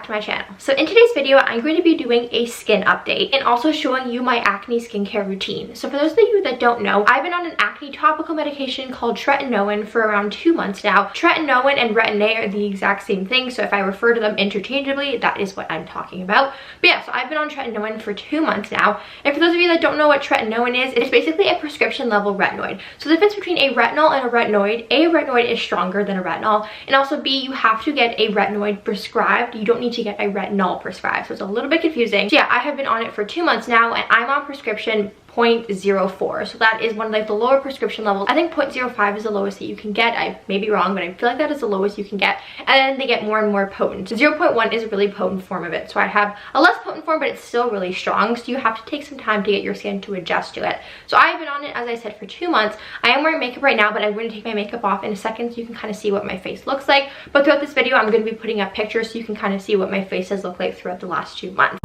back to my channel. So in today's video, I'm going to be doing a skin update and also showing you my acne skincare routine. So for those of you that don't know, I've been on an acne topical medication called Tretinoin for around 2 months now. Tretinoin and Retin-A are the exact same thing, so if I refer to them interchangeably, that is what I'm talking about. But yeah, so I've been on Tretinoin for 2 months now. And for those of you that don't know what Tretinoin is, it's basically a prescription level retinoid. So the difference between a retinol and a retinoid, A retinoid is stronger than a retinol, and also B, you have to get a retinoid prescribed. You don't need to get a retinol prescribed, so it's a little bit confusing. So yeah, I have been on it for 2 months now, and I'm on prescription 0.04, so that is one of like the lower prescription levels. I think 0.05 is the lowest that you can get. I may be wrong, but I feel like that is the lowest you can get, and then they get more and more potent. 0.1 is a really potent form of it, so I have a less potent form, but it's still really strong, so you have to take some time to get your skin to adjust to it. So I've been on it, as I said, for 2 months. I am wearing makeup right now, but I'm going to take my makeup off in a second so you can kind of see what my face looks like. But throughout this video, I'm going to be putting up pictures so you can kind of see what my face has looked like throughout the last 2 months.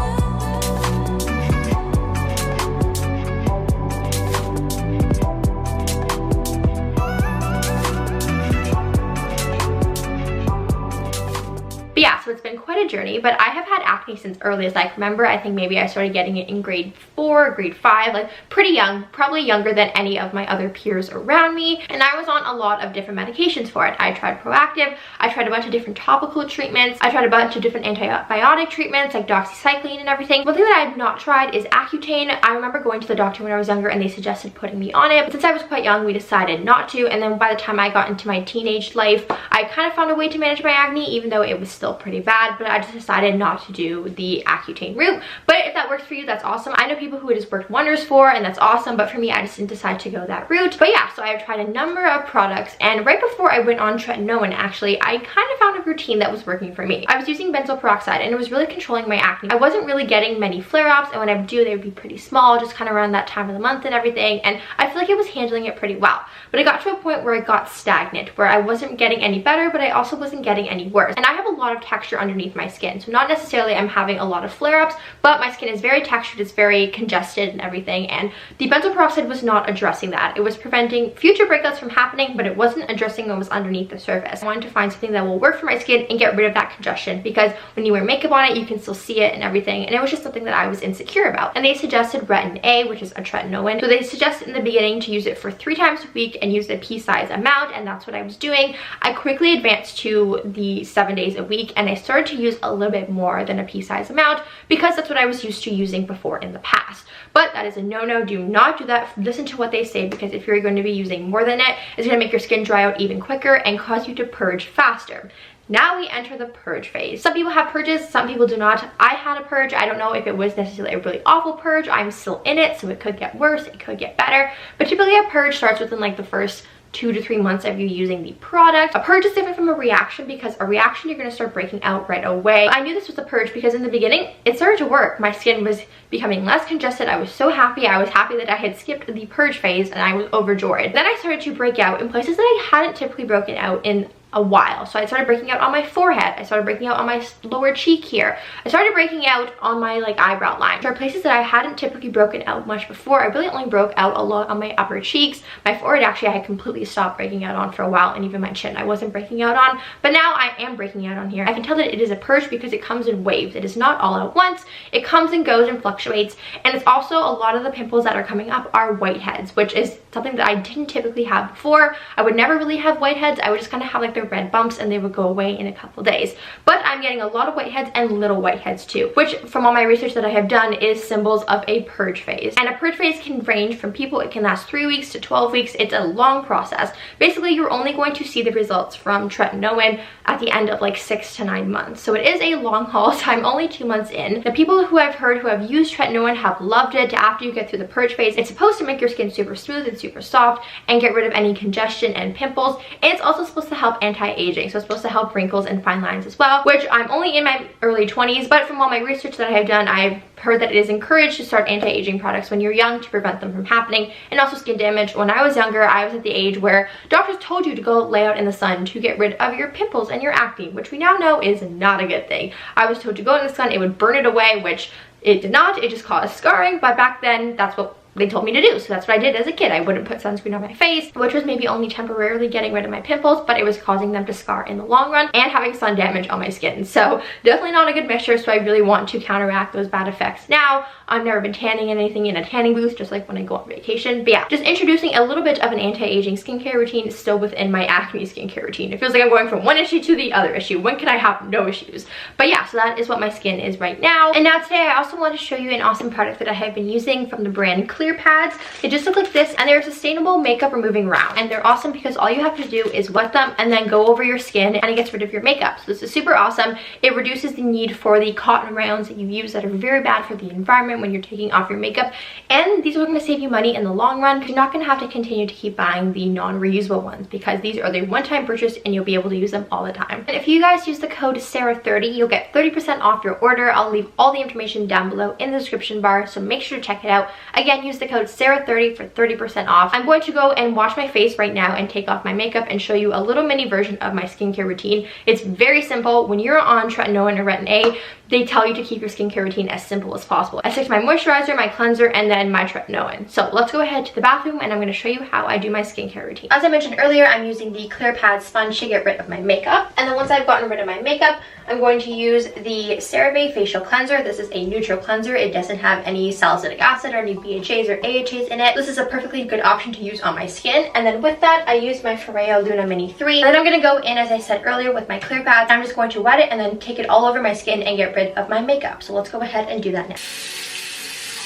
But yeah, so it's been quite a journey, but I have had acne since early as I can remember. I think maybe I started getting it in grade 4, grade 5, like pretty young, probably younger than any of my other peers around me. And I was on a lot of different medications for it. I tried Proactive, I tried a bunch of different topical treatments, I tried a bunch of different antibiotic treatments like doxycycline and everything. One thing that I have not tried is Accutane. I remember going to the doctor when I was younger and they suggested putting me on it, but since I was quite young, we decided not to. And then by the time I got into my teenage life, I kind of found a way to manage my acne, even though it was still pretty bad, but I just decided not to do the Accutane route. But if that works for you, that's awesome. I know people who it has worked wonders for, and that's awesome, but for me, I just didn't decide to go that route. But yeah, so I've tried a number of products, and right before I went on Tretinoin, actually, I kind of found a routine that was working for me. I was using benzoyl peroxide, and it was really controlling my acne. I wasn't really getting many flare-ups, and when I would do, they would be pretty small, just kind of around that time of the month and everything, and I feel like it was handling it pretty well. But it got to a point where it got stagnant, where I wasn't getting any better, but I also wasn't getting any worse. And I have a lot of texture underneath my skin, so not necessarily I'm having a lot of flare-ups, but my skin is very textured, it's very congested and everything, and the benzoyl peroxide was not addressing that. It was preventing future breakouts from happening, but it wasn't addressing what was underneath the surface. I wanted to find something that will work for my skin and get rid of that congestion, because when you wear makeup on it, you can still see it and everything, and it was just something that I was insecure about. And they suggested Retin-A, which is a tretinoin. So they suggested in the beginning to use it for 3 times a week and use a pea-size amount, and that's what I was doing. I quickly advanced to the 7 days a week, and I started to use a little bit more than a pea-size amount because that's what I was used to using before in the past. But that is a no-no. Do not do that. Listen to what they say, because if you're going to be using more than it, it's going to make your skin dry out even quicker and cause you to purge faster. Now we enter the purge phase. Some people have purges, some people do not. I had a purge. I don't know if it was necessarily a really awful purge. I'm still in it, so it could get worse, it could get better. But typically a purge starts within like the first 2 to 3 months of you using the product. A purge is different from a reaction, because a reaction you're going to start breaking out right away. I knew this was a purge because in the beginning it started to work. My skin was becoming less congested. I was so happy. I was happy that I had skipped the purge phase, and I was overjoyed. Then I started to break out in places that I hadn't typically broken out in a while. So I started breaking out on my forehead, I started breaking out on my lower cheek here, I started breaking out on my like eyebrow line. There are places that I hadn't typically broken out much before. I really only broke out a lot on my upper cheeks. My forehead actually I had completely stopped breaking out on for a while, and even my chin I wasn't breaking out on, but now I am breaking out on here. I can tell that it is a purge because it comes in waves. It is not all at once. It comes and goes and fluctuates, and it's also a lot of the pimples that are coming up are whiteheads, which is something that I didn't typically have before. I would never really have whiteheads. I would just kind of have like the red bumps, and they would go away in a couple days. But I'm getting a lot of whiteheads and little whiteheads too, which from all my research that I have done is symbols of a purge phase. And a purge phase can range from people, it can last 3 weeks to 12 weeks. It's a long process. Basically, you're only going to see the results from Tretinoin at the end of like 6 to 9 months. So it is a long haul, so I'm only 2 months in. The people who I've heard who have used Tretinoin have loved it. After you get through the purge phase, it's supposed to make your skin super smooth and super soft and get rid of any congestion and pimples. And it's also supposed to help anti-aging. So it's supposed to help wrinkles and fine lines as well, which I'm only in my early 20s, but from all my research that I have done, I've heard that it is encouraged to start anti-aging products when you're young to prevent them from happening, and also skin damage. When I was younger, I was at the age where doctors told you to go lay out in the sun to get rid of your pimples and your acne, which we now know is not a good thing. I was told to go in the sun, it would burn it away, which it did not. It just caused scarring, but back then that's what they told me to do. So that's what I did as a kid. I wouldn't put sunscreen on my face, which was maybe only temporarily getting rid of my pimples, but it was causing them to scar in the long run and having sun damage on my skin. So definitely not a good mixture. So I really want to counteract those bad effects now. I've never been tanning anything in a tanning booth, just like when I go on vacation. But yeah, just introducing a little bit of an anti-aging skincare routine still within my acne skincare routine. It feels like I'm going from one issue to the other issue. When can I have no issues? But yeah, so that is what my skin is right now. And now today I also want to show you an awesome product that I have been using from the brand ClearPads. They just look like this, and they're a sustainable makeup removing round. And they're awesome because all you have to do is wet them and then go over your skin, and it gets rid of your makeup. So this is super awesome. It reduces the need for the cotton rounds that you use that are very bad for the environment when you're taking off your makeup. And these are going to save you money in the long run because you're not going to have to continue to keep buying the non-reusable ones, because these are the one-time purchase and you'll be able to use them all the time. And if you guys use the code Sarah30, you'll get 30% off your order. I'll leave all the information down below in the description bar, so make sure to check it out. Again, use the code Sarah30 for 30% off. I'm going to go and wash my face right now and take off my makeup and show you a little mini version of my skincare routine. It's very simple. When you're on Tretinoin or Retin-A, they tell you to keep your skincare routine as simple as possible. I stick to my moisturizer, my cleanser, and then my Tretinoin. So let's go ahead to the bathroom and I'm going to show you how I do my skincare routine. As I mentioned earlier, I'm using the ClearPads sponge to get rid of my makeup. And then once I've gotten rid of my makeup, I'm going to use the Cerave facial cleanser. This is a neutral cleanser. It doesn't have any salicylic acid or any BHAs or AHAs in it. This is a perfectly good option to use on my skin. And then with that, I use my Foreo Luna Mini 3. And then I'm going to go in, as I said earlier, with my ClearPads. I'm just going to wet it and then take it all over my skin and get rid of my makeup. So let's go ahead and do that now.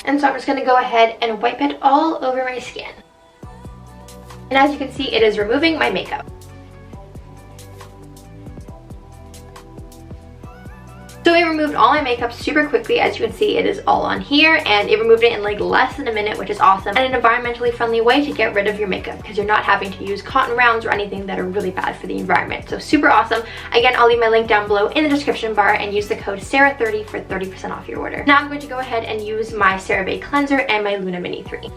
And so I'm just going to go ahead and wipe it all over my skin. And as you can see, it is removing my makeup. So it removed all my makeup super quickly. As you can see, it is all on here, and it removed it in like less than a minute, which is awesome, and an environmentally friendly way to get rid of your makeup because you're not having to use cotton rounds or anything that are really bad for the environment. So super awesome. Again, I'll leave my link down below in the description bar, and use the code Sarah30 for 30% off your order. Now I'm going to go ahead and use my Cerave cleanser and my Luna Mini 3.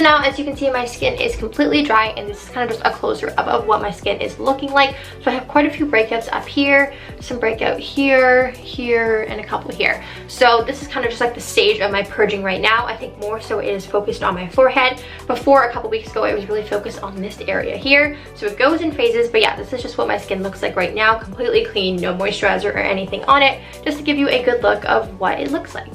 Now, as you can see, my skin is completely dry, and this is kind of just a closer-up of what my skin is looking like. So I have quite a few breakouts up here, some breakout here, here, and a couple here. So this is kind of just like the stage of my purging right now. I think more so it is focused on my forehead. Before, a couple weeks ago, it was really focused on this area here. So it goes in phases, but yeah, this is just what my skin looks like right now. Completely clean, no moisturizer or anything on it, just to give you a good look of what it looks like.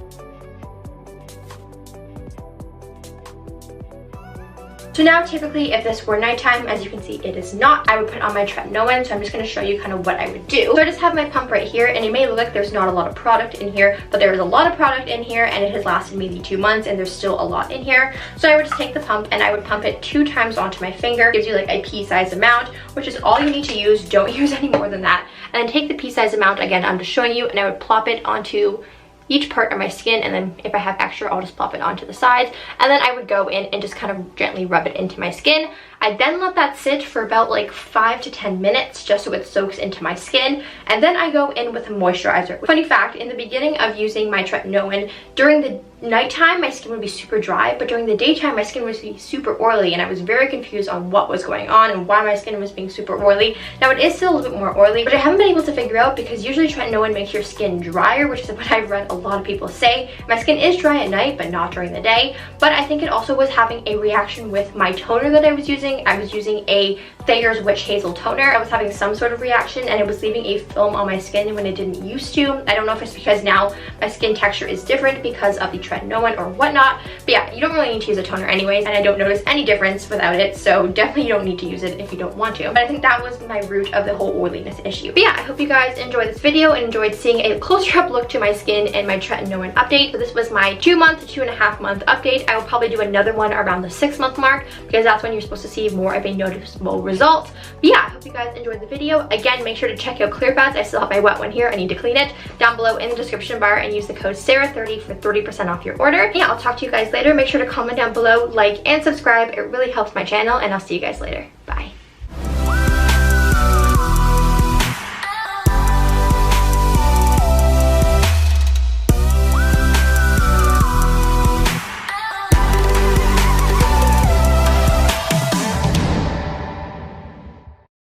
So now typically if this were nighttime, as you can see it is not, I would put on my Tretinoin. So I'm just going to show you kind of what I would do. So I just have my pump right here, and it may look like there's not a lot of product in here, but there is a lot of product in here, and it has lasted maybe 2 months and there's still a lot in here. So I would just take the pump and I would pump it 2 times onto my finger. It gives you like a pea-sized amount, which is all you need to use. Don't use any more than that. And then take the pea-sized amount, again I'm just showing you, and I would plop it onto each part of my skin, and then if I have extra, I'll just plop it onto the sides, and then I would go in and just kind of gently rub it into my skin. I then let that sit for about like 5 to 10 minutes just so it soaks into my skin, and then I go in with a moisturizer. Funny fact, in the beginning of using my Tretinoin, during the nighttime my skin would be super dry, but during the daytime my skin would be super oily, and I was very confused on what was going on and why my skin was being super oily. Now it is still a little bit more oily, but I haven't been able to figure out, because usually Tretinoin makes your skin drier, which is what I've read a lot of people say. My skin is dry at night but not during the day, but I think it also was having a reaction with my toner that I was using. I was using a Thayer's Witch Hazel toner. I was having some sort of reaction, and it was leaving a film on my skin when it didn't used to. I don't know if it's because now my skin texture is different because of the Tretinoin or whatnot, but yeah, you don't really need to use a toner anyways, and I don't notice any difference without it, so definitely you don't need to use it if you don't want to. But I think that was my root of the whole oiliness issue. But yeah, I hope you guys enjoyed this video and enjoyed seeing a closer up look to my skin and my Tretinoin update. So this was my 2-month to 2.5 month update. I will probably do another one around the 6-month mark, because that's when you're supposed to see more of a noticeable result. But yeah, I hope you guys enjoyed the video. Again, make sure to check out ClearPads. I still have my wet one here. I need to clean it. Down below in the description bar, and use the code Sarah30 for 30% off your order. Yeah, I'll talk to you guys later. Make sure to comment down below, like, and subscribe. It really helps my channel, and I'll see you guys later.